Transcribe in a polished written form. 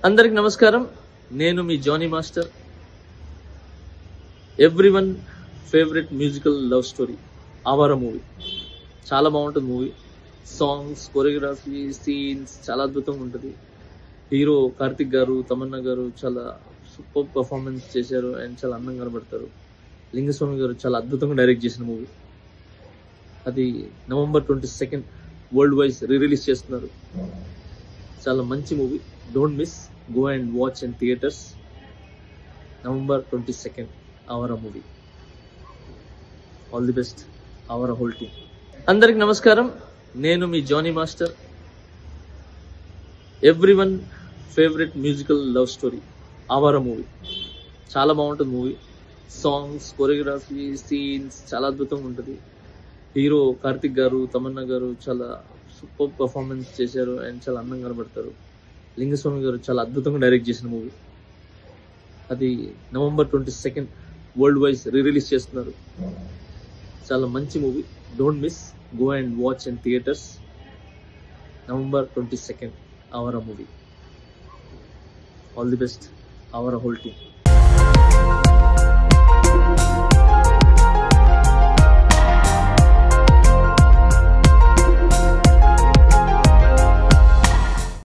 అందరికి నమస్కారం. నేను మీ Jani master. Everyone favourite musical love story Awara movie. చాలా బాగుంటుంది మూవీ. సాంగ్స్, కొరియోగ్రఫీ, సీన్స్ చాలా అద్భుతంగా ఉంటుంది. హీరో కార్తిక్ గారు, తమన్నా గారు చాలా సూపర్ పర్ఫార్మెన్స్ చేశారు అండ్ చాలా అందంగా కనబడతారు. లింగస్వామి గారు చాలా అద్భుతంగా డైరెక్ట్ చేసిన మూవీ. అది November 22 వరల్డ్ వైజ్ రిలీజ్ చేస్తున్నారు. చాలా మంచి movie. Don't miss, go and watch in theatres. November 22 Awara movie. All the best Awara whole team. అందరికి నమస్కారం. నేను మీ Jani master. Everyone favourite musical love story Awara movie. చాలా బాగుంటుంది మూవీ. సాంగ్స్, కొరియోగ్రఫీ, సీన్స్ చాలా అద్భుతంగా ఉంటుంది. హీరో కార్తిక్ గారు, తమన్నా గారు చాలా సూపర్ పర్ఫార్మెన్స్ చేశారు అండ్ చాలా అందంగా కనబడతారు. లింగస్వామి గారు చాలా అద్భుతంగా డైరెక్ట్ చేసిన మూవీ. అది November 22 వరల్డ్ వైజ్ రిలీజ్ చేస్తున్నారు. చాలా మంచి movie. Don't miss, go and watch in theatres. November 22 Awara movie. All the best Awara whole team.